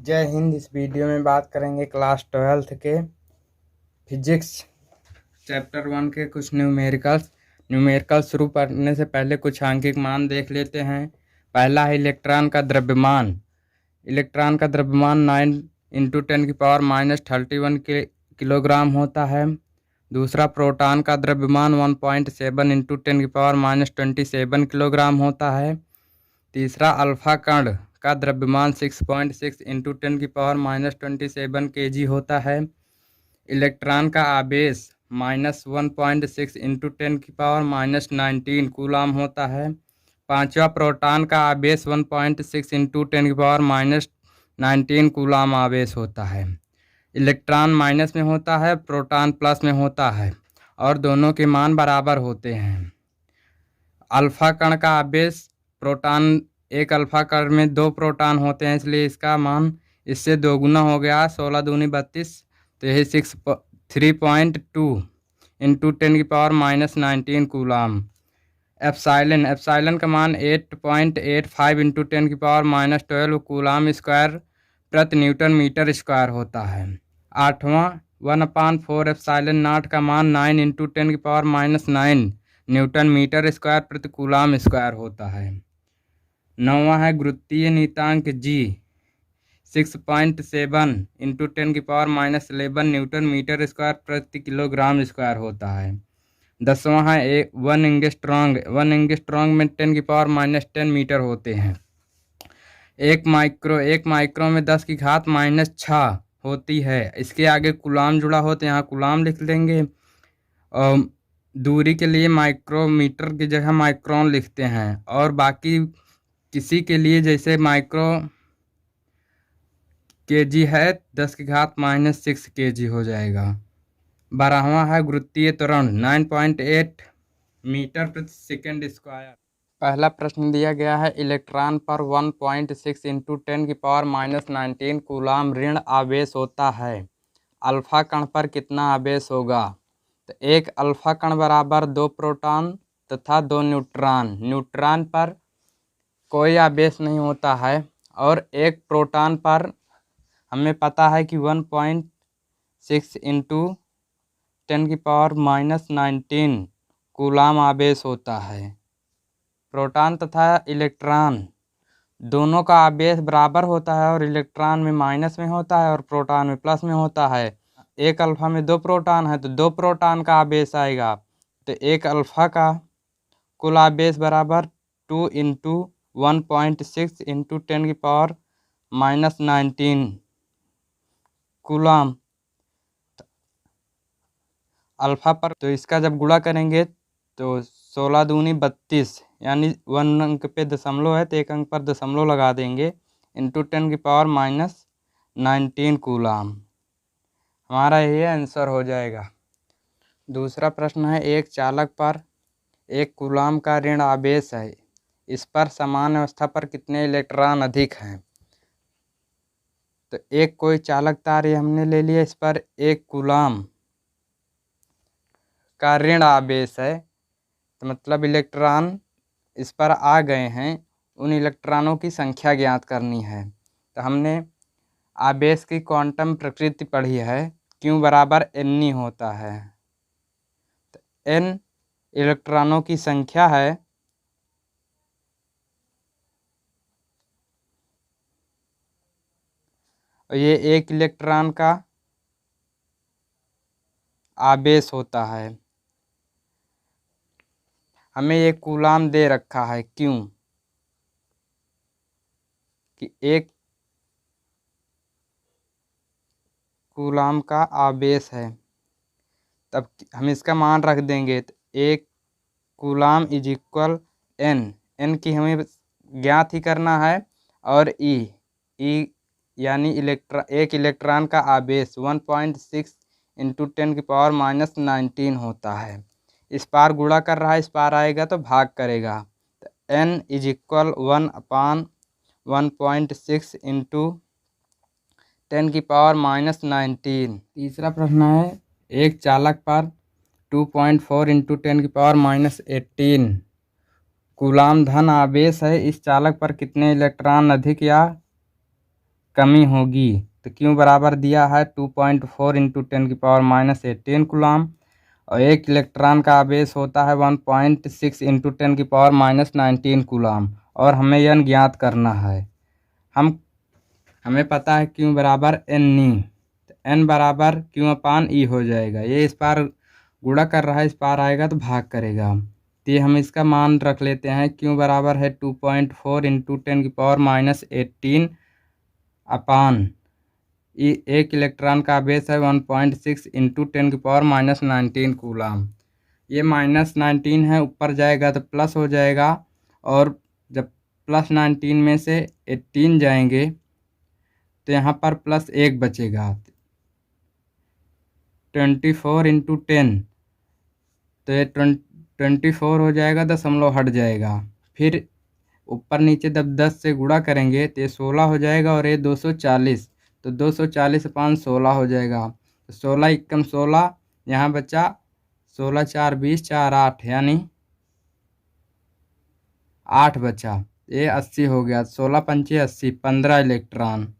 जय हिंद। इस वीडियो में बात करेंगे क्लास 12th के फिजिक्स चैप्टर 1 के कुछ न्यूमेरिकल्स शुरू करने से पहले कुछ आंकिक मान देख लेते हैं। पहला है इलेक्ट्रॉन का द्रव्यमान। 9 × 10⁻³ किलोग्राम होता है। दूसरा, प्रोटॉन का द्रव्यमान 1.7 × 10⁻27 किलोग्राम होता है। तीसरा, अल्फा कण का द्रव्यमान 6.6 × 10⁻27 kg होता है। इलेक्ट्रॉन का आवेश -1.6 × 10⁻19 कूलाम होता है। पांचवा, प्रोटॉन का आवेश 1.6 × 10⁻19 कूलाम आवेश होता है। इलेक्ट्रॉन माइनस में होता है, प्रोटॉन प्लस में होता है और दोनों के मान बराबर होते हैं। अल्फा कण का आवेश, प्रोटॉन, एक अल्फा कण में 2 प्रोटॉन होते हैं, इसलिए इसका मान इससे 2 गुना हो गया, 16 दूनी 32, तो यही 3.2 × 10⁻19 कूलाम। एप्सिलॉन का मान 8.85 × 10⁻12 कूलाम स्क्वायर प्रति न्यूटन मीटर स्क्वायर होता है। आठवां, 1/4 एप्सिलॉन नॉट का मान 9 × 10⁻9 न्यूटन मीटर स्क्वायर प्रति कूलाम स्क्वायर होता है। नौवां है गुरुत्वीय नियतांक G 6.7 × 10⁻11 न्यूटन मीटर स्क्वायर प्रति किलोग्राम स्क्वायर होता है। 10वां है 1 एंगस्ट्रॉन्ग में 10⁻10 मीटर होते हैं। एक माइक्रो में 10⁻6 होती है। इसके आगे कूलाम जुड़ा हो तो यहाँ कूलाम लिख लेंगे। दूरी के लिए माइक्रोमीटर की जगह माइक्रोन लिखते हैं, और बाकी किसी के लिए जैसे माइक्रो केजी है 10⁻6 kg हो जाएगा। 12वां है गुरुत्वीय त्वरण 9.8 मीटर प्रति सेकंड स्क्वायर। पहला प्रश्न दिया गया है, इलेक्ट्रॉन पर 1.6 × 10⁻19 कूलाम ऋण आवेश होता है। अल्फा कण पर कितना आवेश होगा? तो एक अल्फा कण बराबर 2 प्रोटॉन तथा 2 न्यूट्रॉन। न्यूट्रॉन पर कोई आवेश नहीं होता है, और एक प्रोटॉन पर हमें पता है कि 1.6 × 10⁻19 कूलाम आवेश होता है। प्रोटॉन तथा इलेक्ट्रॉन दोनों का आवेश बराबर होता है, और इलेक्ट्रॉन में माइनस में होता है और प्रोटॉन में प्लस में होता है। एक अल्फा में 2 प्रोटॉन है तो 2 प्रोटॉन का आवेश आएगा, तो एक अल्फा का कुल आवेश बराबर 2 × 1.6 × 10⁻19 कूलाम अल्फा पर। तो इसका जब गुणा करेंगे तो 16 दूनी 32, यानी 1 अंक पे दशमलव है तो 1 अंक पर दशमलव लगा देंगे, × 10⁻19 कूलाम। हमारा ये आंसर हो जाएगा। दूसरा प्रश्न है, एक चालक पर 1 कूलाम का ऋण आवेश है, इस पर समान अवस्था पर कितने इलेक्ट्रॉन अधिक हैं? तो एक कोई चालक तार ये हमने ले लिया, इस पर 1 कूलाम का ऋण आवेश है, तो मतलब इलेक्ट्रॉन इस पर आ गए हैं, उन इलेक्ट्रॉनों की संख्या ज्ञात करनी है। तो हमने आवेश की क्वांटम प्रकृति पढ़ी है, Q बराबर N होता है। तो N इलेक्ट्रॉनों की संख्या है, और ये 1 इलेक्ट्रॉन का आवेश होता है। हमें ये कूलाम दे रखा है क्यों कि 1 कूलाम का आवेश है, तब हम इसका मान रख देंगे। तो 1 कूलाम = N की हमें ज्ञात ही करना है, और E यानी एक इलेक्ट्रॉन का आवेश 1.6 × 10⁻19 होता है। इस पार गुणा कर रहा है, इस पार आएगा तो भाग करेगा। तो N = 1/1.6 × 10⁻19। तीसरा प्रश्न है, एक चालक पर 2.4 × 10⁻18 कूलाम धन आवेश है, इस चालक पर कितने इलेक्ट्रॉन अधिक या कमी होगी। तो क्यू बराबर दिया है 2.4 इंटू 10⁻18 कूलाम, और एक इलेक्ट्रॉन का आवेश होता है 1.6 इंटू 10⁻19 कूलाम, और हमें यह ज्ञात करना है। हमें पता है क्यू बराबर एन नी, तो एन बराबर क्यू अपान ई हो जाएगा। ये इस पार गुणा कर रहा है, इस पार आएगा तो भाग करेगा। तो ये हम इसका मान रख लेते हैं, क्यू बराबर है 2.4 इंटू 10⁻18 अपान एक इलेक्ट्रॉन का आवेश है 1.6 इंटू 10⁻19 कूलाम। ये -19 है, ऊपर जाएगा तो प्लस हो जाएगा, और जब +19 में से 18 जाएंगे तो यहाँ पर +1 बचेगा। 24 इंटू 10, तो ये 24 हो जाएगा, दशमलव हट जाएगा। फिर ऊपर नीचे जब 10 से गुणा करेंगे तो ये 16 हो जाएगा, और ये 240, तो 240/16 हो जाएगा। तो 16 एकम 16, यहाँ बचा 16 4 20 4 8, यानी 8 बचा। ये 80 हो गया, 16 पंचे 80, 15 इलेक्ट्रॉन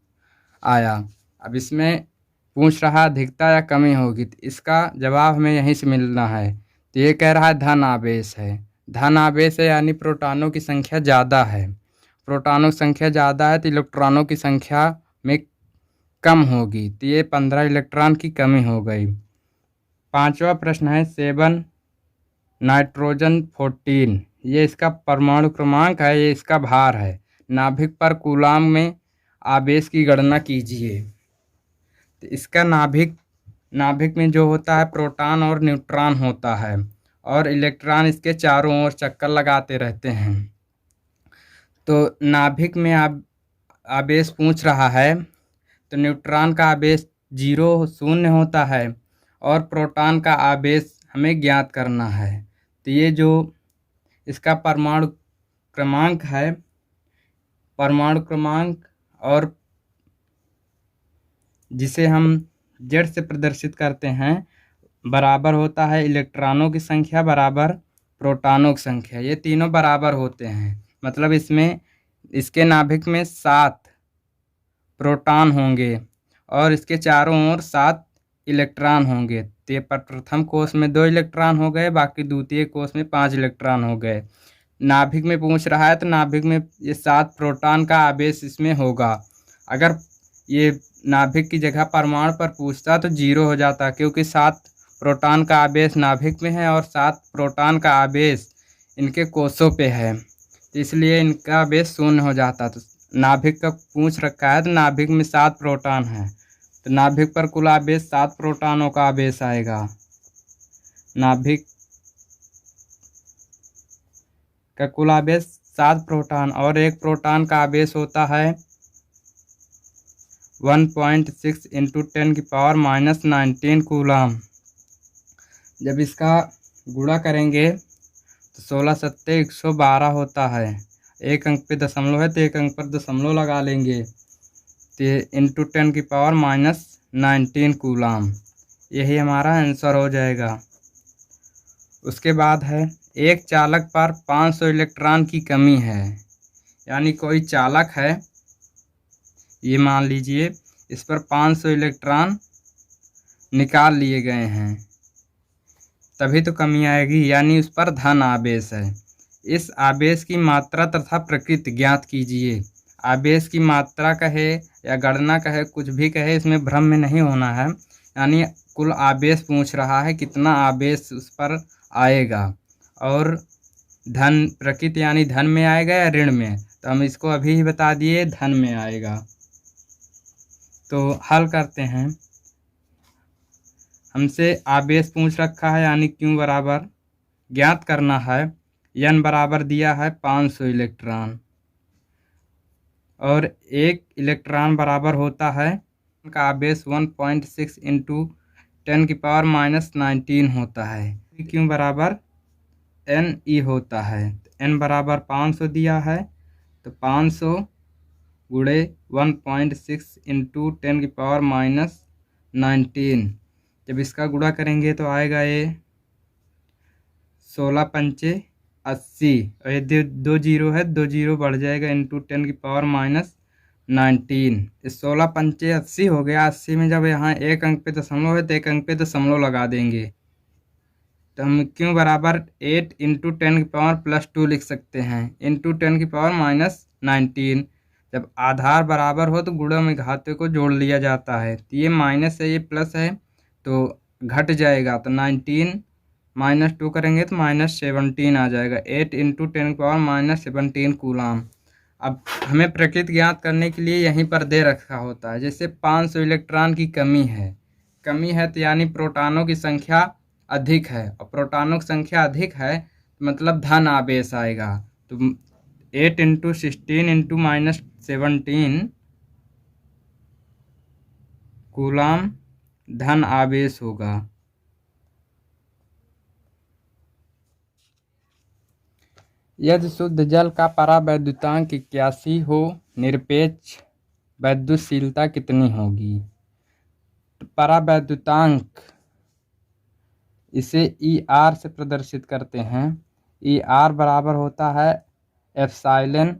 आया। अब इसमें पूछ रहा अधिकता या कमी होगी, तो इसका जवाब हमें यहीं से मिलना है। तो ये कह रहा है धन आवेश है, धन आवेश है यानी प्रोटॉनों की संख्या ज़्यादा है। प्रोटॉनों की संख्या ज़्यादा है तो इलेक्ट्रॉनों की संख्या में कम होगी, तो ये 15 इलेक्ट्रॉन की कमी हो गई। पांचवा प्रश्न है 7 नाइट्रोजन 14, ये इसका परमाणु क्रमांक है, ये इसका भार है। नाभिक पर कूलाम में आवेश की गणना कीजिए। तो इसका नाभिक में जो होता है प्रोटॉन और न्यूट्रॉन होता है, और इलेक्ट्रॉन इसके चारों ओर चक्कर लगाते रहते हैं। तो नाभिक में आवेश पूछ रहा है, तो न्यूट्रॉन का आवेश 0 होता है, और प्रोटॉन का आवेश हमें ज्ञात करना है। तो ये जो इसका परमाणु क्रमांक है, परमाणु क्रमांक, और जिसे हम Z से प्रदर्शित करते हैं, बराबर होता है इलेक्ट्रॉनों की संख्या बराबर प्रोटॉनों की संख्या। ये तीनों बराबर होते हैं, मतलब इसके नाभिक में 7 प्रोटॉन होंगे, और इसके चारों ओर 7 इलेक्ट्रॉन होंगे। तो प्रथम कोष में 2 इलेक्ट्रॉन हो गए, बाकी द्वितीय कोष में 5 इलेक्ट्रॉन हो गए। नाभिक में पूछ रहा है, तो नाभिक में ये 7 प्रोटॉन का आवेश इसमें होगा। अगर ये नाभिक की जगह परमाणु पर पूछता तो 0 हो जाता, क्योंकि 7 प्रोटॉन का आवेश नाभिक में है और 7 प्रोटॉन का आवेश इनके कोषों पे है, तो इसलिए इनका आवेश 0 हो जाता। तो नाभिक का पूछ रखा है, तो नाभिक में 7 प्रोटॉन है, तो नाभिक पर कुल आवेश 7 प्रोटॉनों का आवेश आएगा। नाभिक का कुल आवेश 7 प्रोटॉन, और एक प्रोटॉन का आवेश होता है 1.6 इंटू 10⁻19 कूलाम। जब इसका गुणा करेंगे तो 16 सत्ते 112 होता है। एक अंक पे दशमलव है, तो एक अंक पर दशमलव लगा लेंगे, तो इंटू 10⁻19 कूलाम, यही हमारा आंसर हो जाएगा। उसके बाद है एक चालक पर 500 इलेक्ट्रॉन की कमी है, यानी कोई चालक है, ये मान लीजिए इस पर 500 इलेक्ट्रॉन निकाल लिए गए हैं, तभी तो कमी आएगी, यानी उस पर धन आवेश है। इस आवेश की मात्रा तथा प्रकृति ज्ञात कीजिए। आवेश की मात्रा कहे या गणना कहे, कुछ भी कहे, इसमें भ्रम में नहीं होना है। यानी कुल आवेश पूछ रहा है, कितना आवेश उस पर आएगा, और धन प्रकृति यानी धन में आएगा या ऋण में, तो हम इसको अभी ही बता दिए धन में आएगा। तो हल करते हैं। हमसे आवेश पूछ रखा है, यानी क्यू बराबर ज्ञात करना है। एन बराबर दिया है 500 इलेक्ट्रॉन, और एक इलेक्ट्रॉन बराबर होता है का आवेश 1.6 इंटू 10⁻19 होता है। क्यू बराबर एन ई होता है। एन बराबर 500 दिया है, तो 500 गुणे 1.6 इंटू 10⁻19, जब इसका गुणा करेंगे तो आएगा ये 16 पंचे 80, और ये 2 जीरो है, 2 जीरो बढ़ जाएगा, इंटू 10⁻19, 19। इस 16 पंचे 80 हो गया। 80 में जब यहाँ एक अंक पे दशमलव है तो एक अंक पे दशमलव लगा देंगे, तो हम क्यों बराबर 8 इंटू 10⁻+2 लिख सकते हैं, इंटू 10⁻−19। जब आधार बराबर हो तो गुणा में घाते को जोड़ लिया जाता है, तो ये माइनस है ये प्लस है तो घट जाएगा, तो 19 -2 करेंगे तो -17 आ जाएगा। 8 इंटू 10⁻−17 कूलाम। अब हमें प्रकृति ज्ञात करने के लिए यहीं पर दे रखा होता है, जैसे 500 इलेक्ट्रॉन की कमी है तो यानी प्रोटॉनों की संख्या अधिक है, और प्रोटॉनों की संख्या अधिक है मतलब धन आवेश आएगा। तो 8 इंटू 16 इंटू -17 कूलाम धन आवेश होगा। यदि शुद्ध जल का परावैद्युतांक 81 हो, निरपेक्ष वैद्युतशीलता कितनी होगी? परावैद्युतांक इसे ER से प्रदर्शित करते हैं। ER बराबर होता है एप्सिलॉन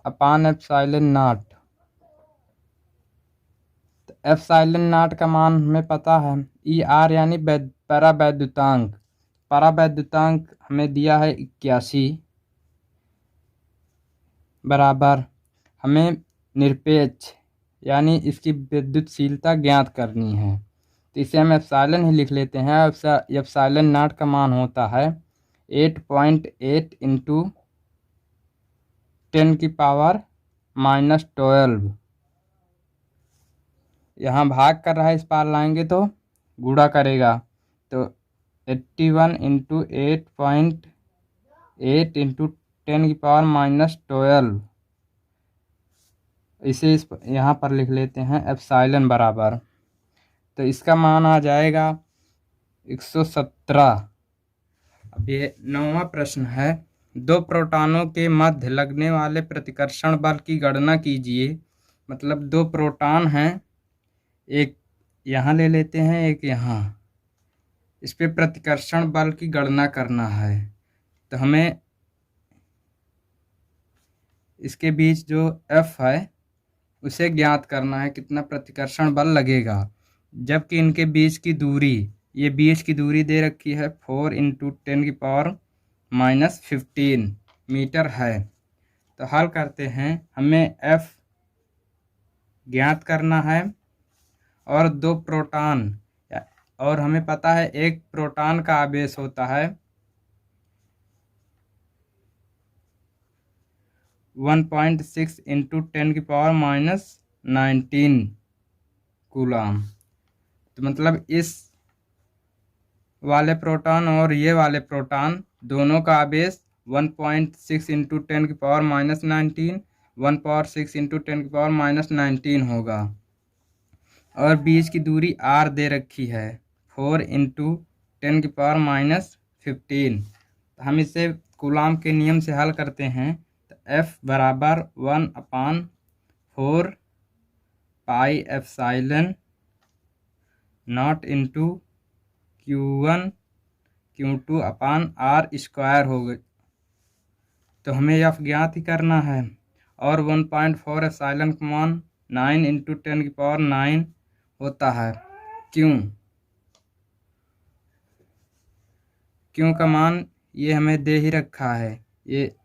अपान एप्सिलॉन नॉट। तो एप्सिलॉन नॉट का मान हमें पता है। ER यानी परावैद्युतांक। परावैद्युतांक हमें दिया है 81 बराबर हमें निरपेक्ष यानी इसकी विद्युतशीलता ज्ञात करनी है, तो इसे हम एप्सिलॉन ही लिख लेते हैं। एप्सिलॉन नॉट का मान होता है 8.8 इंटू 10⁻−12। यहाँ भाग कर रहा है, इस पार लाएंगे तो गुणा करेगा, तो 81 इंटू 8.8 इंटू 10⁻−12। इसे यहाँ पर लिख लेते हैं एप्सिलॉन बराबर, तो इसका मान आ जाएगा 117। अब ये 9वां प्रश्न है, दो प्रोटॉनों के मध्य लगने वाले प्रतिकर्षण बल की गणना कीजिए। मतलब दो प्रोटॉन हैं, एक यहाँ ले लेते हैं एक यहाँ, इस पे प्रतिकर्षण बल की गणना करना है। तो हमें इसके बीच जो F है उसे ज्ञात करना है, कितना प्रतिकर्षण बल लगेगा। जबकि इनके बीच की दूरी, ये बीच की दूरी दे रखी है 4 इंटू 10⁻−15 मीटर है। तो हल करते हैं, हमें F ज्ञात करना है और दो प्रोटॉन, और हमें पता है एक प्रोटॉन का आवेश होता है 1.6 इंटू 10⁻−19 कूलाम। तो मतलब इस वाले प्रोटॉन और ये वाले प्रोटॉन दोनों का आवेश 1.6 इंटू 10⁻−19 1/6 इंटू 10⁻−19 होगा, और बीच की दूरी R दे रखी है 4 इंटू 10⁻−15। तो हम इसे कूलाम के नियम से हल करते हैं, तो F बराबर 1/4 pi epsilon not into Q1 Q2 upon R² हो गए। तो हमें F ज्ञात ही करना है, और 1.4 एप्सिलॉन का मान 9 इंटू 10⁹ होता है। क्यों का मान ये हमें दे ही रखा है, ये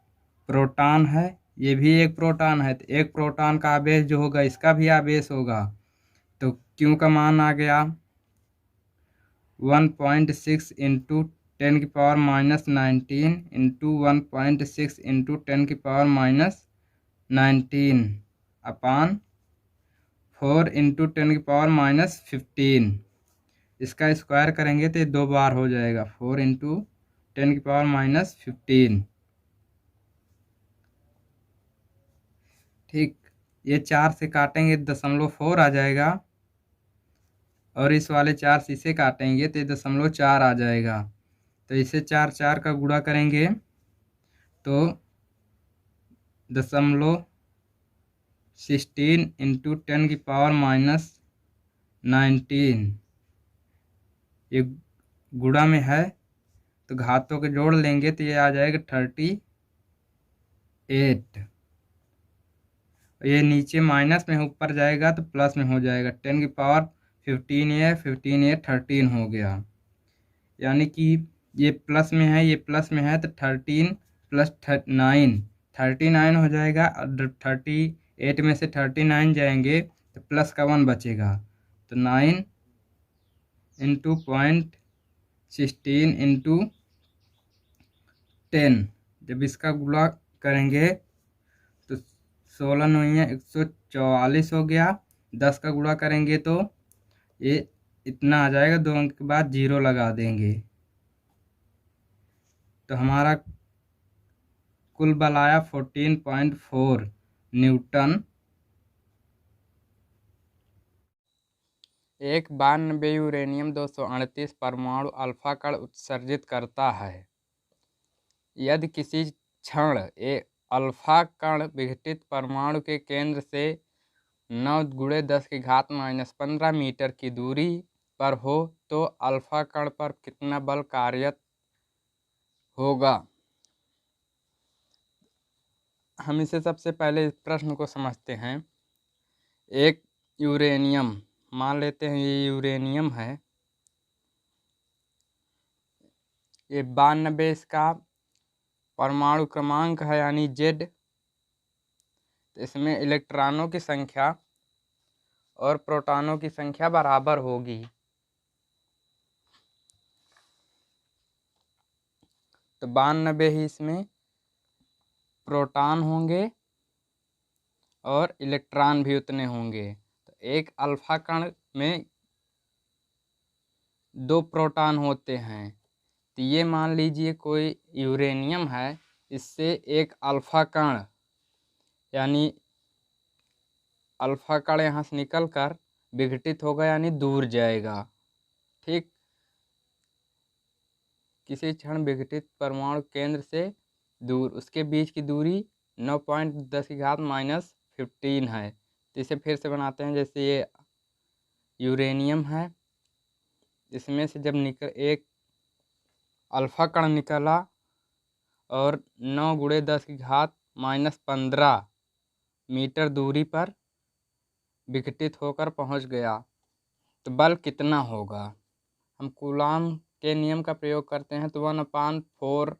प्रोटॉन है, ये भी एक प्रोटॉन है, तो एक प्रोटॉन का आवेश जो होगा इसका भी आवेश होगा। तो क्यों का मान आ गया 1.6 इंटू 10⁻−19 इंटू 1.6 इंटू 10⁻−19 अपान 4 इंटू 10⁻−15। इसका स्क्वायर करेंगे तो ये 2 बार हो जाएगा, 4 इंटू 10⁻−15। ठीक, ये 4 से काटेंगे 0.4 आ जाएगा, और इस वाले 4 से इसे काटेंगे तो 0.4 आ जाएगा। तो इसे 4 का गुणा करेंगे तो 0.16 इंटू 10⁻−19 ये गुणा में है, तो घातों के जोड़ लेंगे तो ये आ जाएगा 38। ये नीचे माइनस में ऊपर जाएगा तो प्लस में हो जाएगा। 10 की पावर 15 है, 15 ये 13 हो गया। यानी कि ये प्लस में है, ये प्लस में है, तो 13 प्लस 9 39 हो जाएगा। और 38 में से 39 जाएंगे तो प्लस का 1 बचेगा। तो 9 इंटू 0.16 इंटू 10, जब इसका गुणा करेंगे तो 16 नहीं है 144 हो गया। 10 का गुणा करेंगे तो ये इतना आ जाएगा। 2 अंक के बाद 0 लगा देंगे तो हमारा कुल बल आया 14.4 न्यूटन। एक 92 यूरेनियम 238 परमाणु अल्फा कण उत्सर्जित करता है। यदि किसी क्षण एक अल्फा कण विघटित परमाणु के केंद्र से 9 × 10⁻⁻15 मीटर की दूरी पर हो तो अल्फा कण पर कितना बल कार्यरत होगा। हम इसे सबसे पहले इस प्रश्न को समझते हैं। एक यूरेनियम मान लेते हैं, ये यूरेनियम है, ये 92 इसका परमाणु क्रमांक है यानी Z। इसमें इलेक्ट्रॉनों की संख्या और प्रोटॉनों की संख्या बराबर होगी। तो 92 ही इसमें प्रोटॉन होंगे और इलेक्ट्रॉन भी उतने होंगे। तो एक अल्फा कण में 2 प्रोटॉन होते हैं। तो ये मान लीजिए कोई यूरेनियम है, इससे एक अल्फा कण यानी अल्फा कण यहाँ से निकल कर विघटित होगा यानी दूर जाएगा। ठीक, किसी क्षण विघटित परमाणु केंद्र से दूर, उसके बीच की दूरी 9.10⁻⁻15 है। तो इसे फिर से बनाते हैं। जैसे ये यूरेनियम है, इसमें से जब एक अल्फा कण निकला और 9 × 10⁻⁻15 मीटर दूरी पर विघटित होकर पहुंच गया, तो बल कितना होगा। हम कूलॉम के नियम का प्रयोग करते हैं। तो 1/4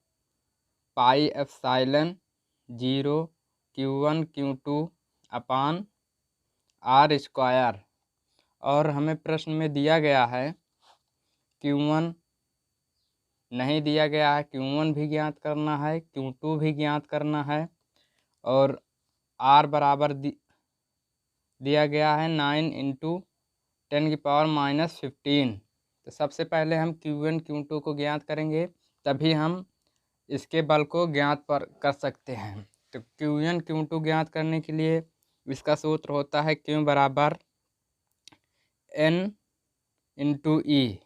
पाई एप्सिलॉन 0 Q1 Q2 अपान R²। और हमें प्रश्न में दिया गया है Q1 नहीं दिया गया है, Q1 भी ज्ञात करना है, Q2 भी ज्ञात करना है, और R बराबर दिया गया है 9 × 10⁻⁻15। तो सबसे पहले हम Q1 Q2 को ज्ञात करेंगे, तभी हम इसके बल को ज्ञात कर सकते हैं। तो Q1 Q2 ज्ञात करने के लिए इसका सूत्र होता है Q बराबर N × E।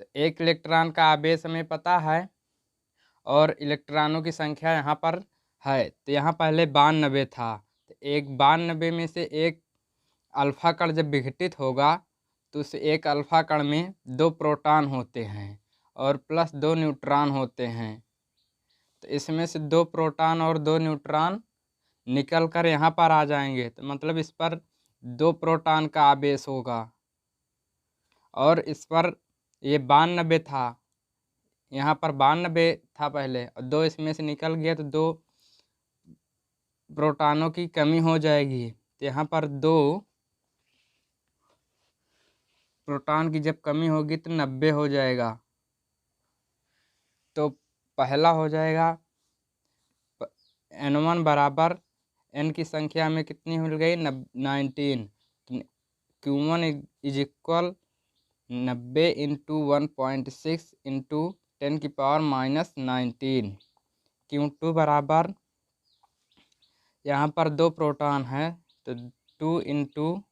तो एक इलेक्ट्रॉन का आवेश हमें पता है और इलेक्ट्रॉनों की संख्या यहाँ पर है। तो यहाँ पहले 92 था, तो एक 92 में से एक अल्फा कण जब विघटित होगा तो उस एक अल्फा कण में 2 प्रोटॉन होते हैं और प्लस 2 न्यूट्रॉन होते हैं। तो इसमें से 2 प्रोटॉन और 2 न्यूट्रॉन निकल कर यहाँ पर आ जाएंगे। तो मतलब इस पर 2 प्रोटॉन का आवेश होगा और इस पर ये 92 था, यहाँ पर 92 था पहले, और 2 इसमें से निकल गया तो 2 प्रोटॉनों की कमी हो जाएगी। तो यहाँ पर 2 प्रोटॉन की जब कमी होगी तो 90 हो जाएगा। तो पहला हो जाएगा N1 बराबर N की संख्या हमें कितनी मिल गई 19। Q1 is equal 90 × 1.6 × 10⁻⁻19। Q2 बराबर यहाँ पर 2 प्रोटॉन है तो 2 ×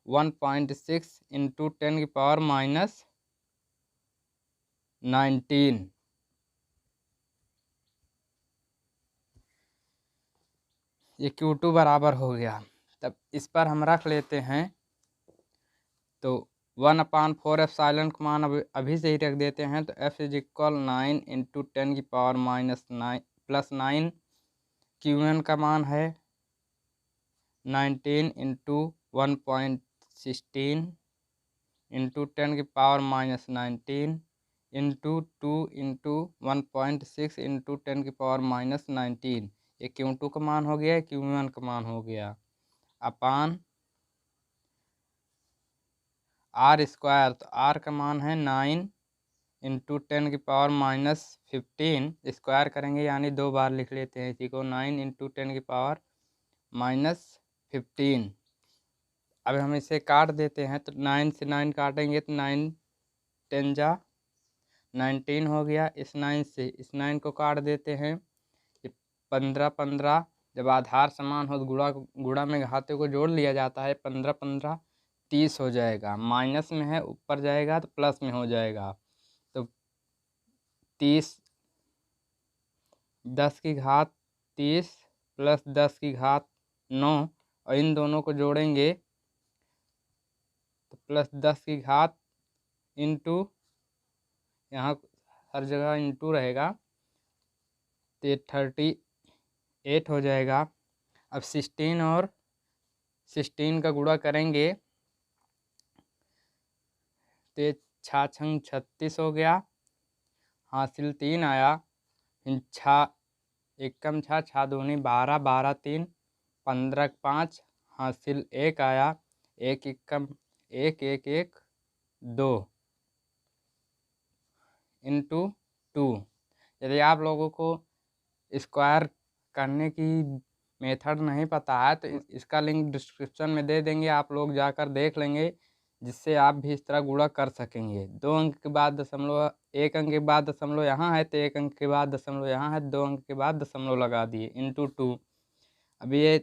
1.6 × 10⁻⁻19। ये Q2 बराबर हो गया। तब इस पर हम रख लेते हैं। तो 1/4 एप्सिलॉन का मान अभी से ही रख देते हैं। तो F इज इक्वल 9 × 10⁻⁻9 + 9 Qn का मान है 19 into 1.16 into 10⁻⁻19 into 2 into 1.6 into 10⁻⁻19। ये Q2 का मान हो गया, Q1 का मान हो गया अपान आर स्क्वायर। तो आर का मान है 9 इंटू 10⁻⁻15 स्क्वायर करेंगे यानी 2 बार लिख लेते हैं इसी को, 9 इंटू 10⁻⁻15। अब हम इसे काट देते हैं तो 9 से 9 काटेंगे तो 9 10 जा 19 हो गया। इस 9 से इस 9 को काट देते हैं, ये 15 15 जब आधार समान हो तो गुणा में घाते को जोड़ लिया जाता है। 15 15 30 हो जाएगा, माइनस में है ऊपर जाएगा तो प्लस में हो जाएगा। तो 30 10 की घात 30 प्लस 10 की घात 9 और इन दोनों को जोड़ेंगे तो प्लस 10 की घात इंटू, यहाँ हर जगह इंटू रहेगा तो 38 हो जाएगा। अब 16 और 16 का गुणा करेंगे तो 6 छंग 36 हो गया, हासिल 3 आया। फिर 6 एकम 6 दूनी 12 12 3 15 5 हासिल 1 आया। 1 एकम 1 1 1 2 इंटू 2। यदि आप लोगों को स्क्वायर करने की मेथड नहीं पता है तो इसका लिंक डिस्क्रिप्शन में दे देंगे, आप लोग जाकर देख लेंगे, जिससे आप भी इस तरह गुणा कर सकेंगे। 2 अंक के बाद दशमलव, 1 अंक के बाद दशमलव यहाँ है तो 1 अंक के बाद दशमलव यहाँ है, 2 अंक के बाद दशमलव लगा दिए इंटू 2। अब ये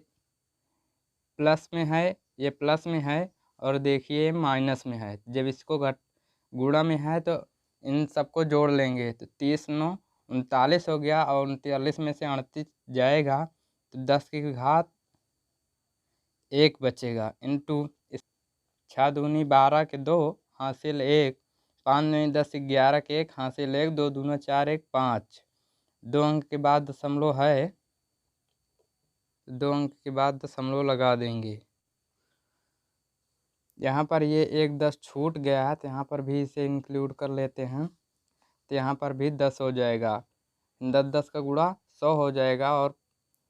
प्लस में है, ये प्लस में है और देखिए माइनस में है। जब इसको गुणा में है तो इन सबको जोड़ लेंगे तो 30 9 39 हो गया और 39 में से 38 जाएगा तो 10 की घात 1 बचेगा इंटू 6 दूनी 12 के 2 हासिल 1, 5 दूनी 10 11 के 1 हासिल 1, 2 दूना 4 1 5। 2 अंक के बाद दशमलव है, 2 अंक के बाद दशमलव लगा देंगे। यहाँ पर ये 1 10 छूट गया है तो यहाँ पर भी इसे इंक्लूड कर लेते हैं तो यहाँ पर भी 10 हो जाएगा। 10 10 का गुणा 100 हो जाएगा और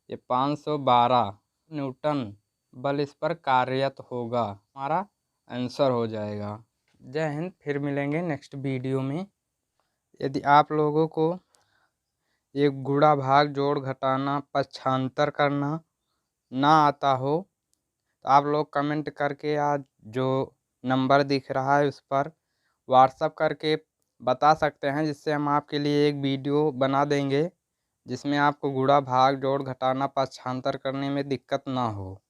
ये 512 न्यूटन बल इस पर कार्यरत होगा, हमारा आंसर हो जाएगा। जय हिंद, फिर मिलेंगे नेक्स्ट वीडियो में। यदि आप लोगों को ये गुणा भाग जोड़ घटाना पक्षांतर करना ना आता हो तो आप लोग कमेंट करके आज जो नंबर दिख रहा है उस पर व्हाट्सअप करके बता सकते हैं, जिससे हम आपके लिए एक वीडियो बना देंगे जिसमें आपको गुणा भाग जोड़ घटाना पक्षांतर करने में दिक्कत ना हो।